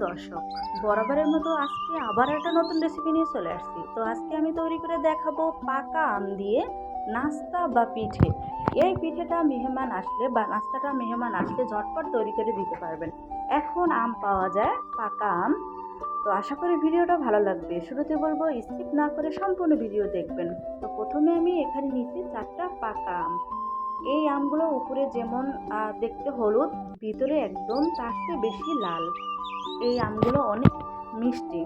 দর্শক, বরাবরের মতো আজকে আবার একটা নতুন রেসিপি নিয়ে চলে আসছি। তো আজকে আমি তৈরি করে দেখাবো পাকা আম দিয়ে নাস্তা বা পিঠে। এই পিঠেটা মেহমান আসলে বা নাস্তাটা মেহমান আসলে ঝটপট তৈরি করে দিতে পারবেন। এখন আম পাওয়া যায়, পাকা আম। তো আশা করি ভিডিওটা ভালো লাগবে। শুরুতে বলবো স্কিপ না করে সম্পূর্ণ ভিডিও দেখবেন। তো প্রথমে আমি এখানে নিচ্ছি 4টা পাকা আম। এই আমগুলো উপরে যেমন দেখতে হলুদ, ভিতরে একদম তার চেয়ে বেশি লাল। এই আমগুলো অনেক মিষ্টি।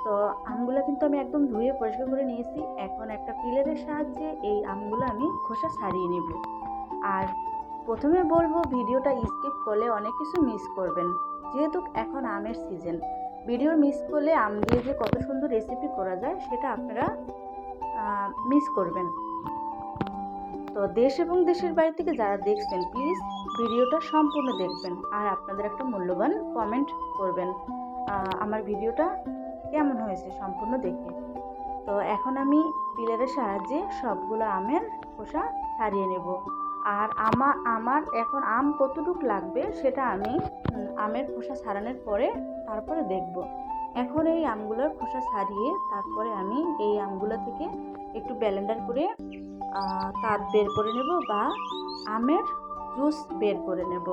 তো আমগুলো কিন্তু আমি একদম ধুয়ে পরিষ্কার করে নিয়েছি। এখন একটা পিলারের সাহায্যে এই আমগুলো আমি খোসা ছাড়িয়ে নেব। আর প্রথমে বলবো ভিডিওটা স্কিপ করলে অনেক কিছু মিস করবেন, যেহেতু এখন আমের সিজন। ভিডিও মিস করলে আম দিয়ে যে কত সুন্দর রেসিপি করা যায় সেটা আপনারা মিস করবেন। তো দেশ এবং দেশের বাইরে থেকে যারা দেখছেন প্লিজ ভিডিওটা সম্পূর্ণ দেখবেন আর আপনাদের একটা মূল্যবান কমেন্ট করবেন আমার ভিডিওটা কেমন হয়েছে সম্পূর্ণ দেখে। তো এখন আমি পিলারের সাহায্যে সবগুলো আমের খোসা ছাড়িয়ে নেব। আর আমার এখন আম কতটুকু লাগবে সেটা আমি আমের খোসা ছাড়ানোর পরে তারপরে দেখব। এখন এই আমগুলোর খোসা ছাড়িয়ে তারপরে আমি এই আমগুলো থেকে একটু ব্লেন্ডার করে কাপ বের করে নেব বা আমের জুস বের করে নেব।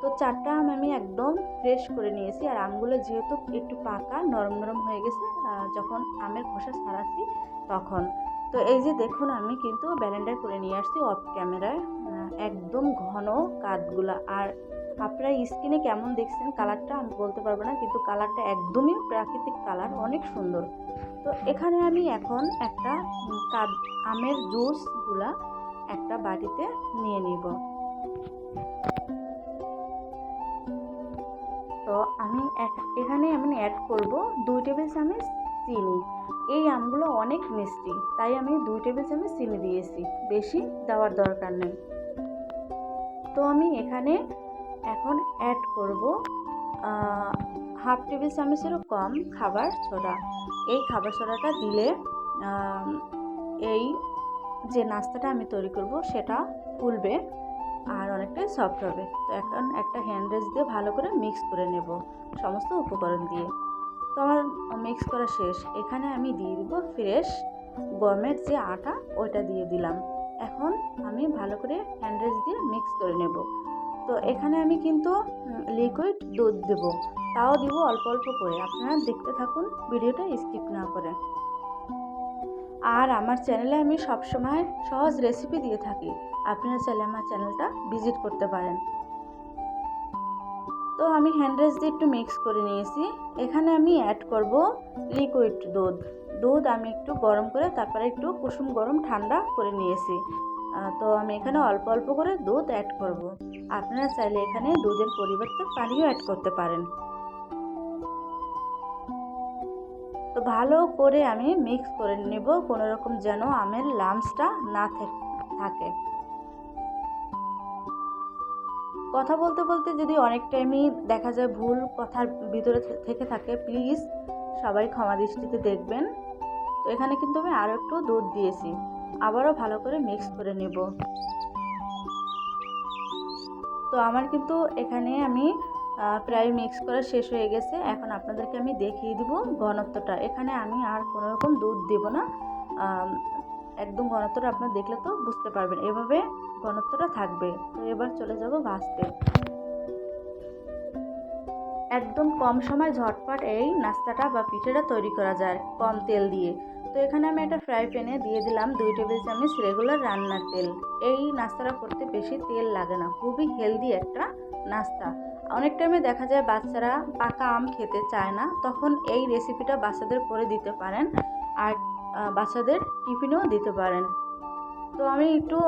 তো 4টা আম আমি একদম ফ্রেশ করে নিয়েছি। আর আমগুলো যেহেতু একটু পাকা নরম নরম হয়ে গেছে যখন আমের খোসা ছাড়াচ্ছি তখন। তো এই যে দেখুন আমি কিন্তু ব্লেন্ডার করে নিয়ে আসছি অফ ক্যামেরায়। একদম ঘন কাঠগুলা। আর আপনারা স্কিনে কেমন দেখছেন কালারটা আমি বলতে পারবো না, কিন্তু কালারটা একদমই প্রাকৃতিক কালার, অনেক সুন্দর। তো এখানে আমি এখন একটা আমের জুসগুলা একটা বাটিতে নিয়ে নিব। তো আমি এখানে আমি অ্যাড করব 2 টেবিল চামচ চিনি। এই আমগুলো অনেক মিষ্টি, তাই আমি 2 টেবিল চামচ চিনি দিয়েছি, বেশি দেওয়ার দরকার নেই। তো আমি এখানে এখন অ্যাড করব হাফ টেবিল চামচেরও কম খাবার সোডা। এই খাবার সোডাটা দিলে এই যে নাস্তাটা আমি তৈরি করব সেটা ফুলবে আর অনেকটাই সফট হবে। তো এখন একটা হ্যান্ড রেস দিয়ে ভালো করে মিক্স করে নেব সমস্ত উপকরণ দিয়ে। তো আমার মিক্স করা শেষ। এখানে আমি দিয়ে দিব ফ্রেশ গমের যে আটা, ওইটা দিয়ে দিলাম। এখন আমি ভালো করে হ্যান্ড রেস দিয়ে মিক্স করে নেব। তো এখানে আমি কিন্তু লিকুইড দুধ দেব, তাও দিব অল্প অল্প করে। আপনারা দেখতে থাকুন ভিডিওটা স্কিপ না করে। আর আমার চ্যানেলে আমি সবসময় সহজ রেসিপি দিয়ে থাকি, আপনারা চাইলে আমার চ্যানেলটা ভিজিট করতে পারেন। তো আমি হ্যান্ড রেস দিয়ে একটু মিক্স করে নিয়েছি। এখানে আমি অ্যাড করব লিকুইড দুধ। দুধ আমি একটু গরম করে তারপরে একটু কুসুম গরম ঠান্ডা করে নিয়েছি। তো আমি এখানে অল্প অল্প করে দুধ অ্যাড করব। আপনারা চাইলে এখানে দুধের পরিবর্তে পানিও অ্যাড করতে পারেন। তো ভালো করে আমি মিক্স করে নেব, কোনো রকম যেন আমের লামসটা না থাকে। কথা বলতে বলতে যদি অনেক টাইমই দেখা যায় ভুল কথার ভিতরে থেকে থাকে, প্লিজ সবাই ক্ষমা দৃষ্টিতে দেখবেন। তো এখানে কিন্তু আমি আরও একটু দুধ দিয়েছি, আবারও ভালো করে মিক্স করে নেব। তো আমার কিন্তু এখানে আমি প্রায় মিক্স করা শেষ হয়ে গেছে। এখন আপনাদেরকে আমি দেখিয়ে দিব ঘনত্বটা। এখানে আমি আর কোনো রকম দুধ দেব না, একদম ঘনত্বটা আপনারা দেখলে তো বুঝতে পারবেন, এভাবে ঘনত্বটা থাকবে। তো এবার চলে যাব ভাজতে। একদম কম সময় ঝটপট এই নাস্তাটা বা পিঠেটা তৈরি করা যায় কম তেল দিয়ে। তো এখানে আমি একটা ফ্রাই প্যানে দিয়ে দিলাম 2 টেবিল চামচ রেগুলার রান্নার তেল। এই নাস্তাটা করতে বেশি তেল লাগে না, খুবই হেলদি একটা নাস্তা। অনেক টাইমে দেখা যায় বাচ্চারা পাকা আম খেতে চায় না, তখন এই রেসিপিটা বাচ্চাদের করে দিতে পারেন আর বাচ্চাদের টিফিনেও দিতে পারেন। তো আমি একটু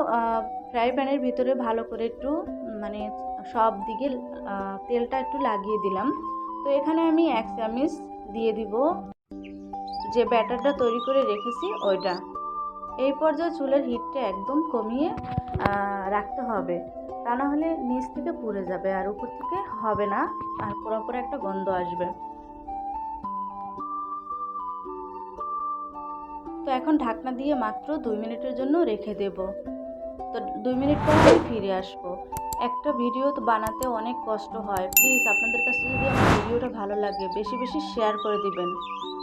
ফ্রাই প্যানের ভিতরে ভালো করে একটু মানে সব দিকে তেলটা একটু লাগিয়ে দিলাম। তো এখানে আমি 1 চামচ দিয়ে দিব যে ব্যাটারটা তৈরি করে রেখেছি ওইটা। এই পর্যায়ে চুলের হিটটা একদম কমিয়ে রাখতে হবে, তা না হলে নিচ থেকে পুড়ে যাবে আর উপর থেকে হবে না, আর পুরোপুরি একটা গন্ধ আসবে। তো এখন ঢাকনা দিয়ে মাত্র 2 মিনিটের জন্য রেখে দেব। তো 2 মিনিট পর আমি ফিরে আসবো। একটা ভিডিও তো বানাতে অনেক কষ্ট হয়। প্লিজ আপনাদের কাছে যদি আমার ভিডিওটা ভালো লাগে বেশি বেশি শেয়ার করে দিবেন।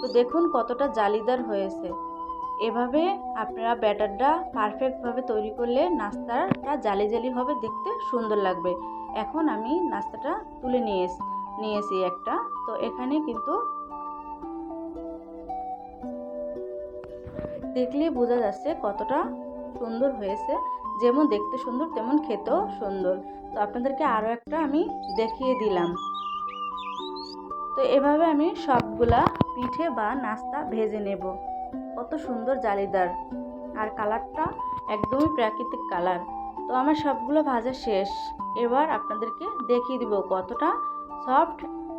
তো দেখুন কতটা জালিদার হয়েছে। এভাবে আপনারা ব্যাটারটা পারফেক্টভাবে তৈরি করলে নাস্তাটা জালি জালি হবে, দেখতে সুন্দর লাগবে। এখন আমি নাস্তাটা তুলে নিয়েছি একটা। তো এখানে কিন্তু দেখলেই বোঝা যাচ্ছে কতটা সুন্দর হয়েছে। যেমন দেখতে সুন্দর তেমন খেতেও সুন্দর। তো আপনাদেরকে আরও একটা আমি দেখিয়ে দিলাম। তো এভাবে আমি সবগুলা পিঠে বা নাস্তা ভেজে নেব। কত সুন্দর জালিদার, আর কালারটা একদমই প্রাকৃতিক কালার। তো আমার সবগুলো ভাজা শেষ। এবার আপনাদেরকে দেখিয়ে দিব কতটা সফট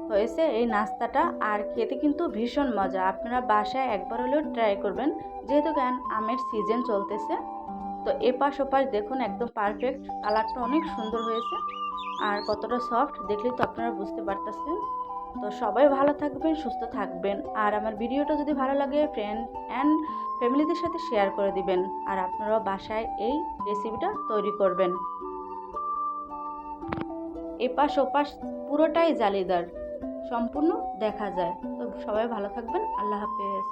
হয়েছে এই নাস্তাটা। আর খেতে কিন্তু ভীষণ মজা। আপনারা বাসায় একবার হলেও ট্রাই করবেন, যেহেতু আমের সিজন চলতেছে। তো এপাশ ওপাশ দেখুন একদম পারফেক্ট, কালারটা অনেক সুন্দর হয়েছে। আর কতটা সফট দেখলেই তো আপনারা বুঝতে পারতেছেন। তো সবাই ভালো থাকবেন, সুস্থ থাকবেন। আর আমার ভিডিওটা যদি ভালো লাগে ফ্রেন্ড অ্যান্ড ফ্যামিলিদের সাথে শেয়ার করে দিবেন। আর আপনারাও বাসায় এই রেসিপিটা তৈরি করবেন। এপাশ ওপাশ পুরোটাই জালিদার, সম্পূর্ণ দেখা যায়। তো সবাই ভালো থাকবেন। আল্লাহ হাফেজ।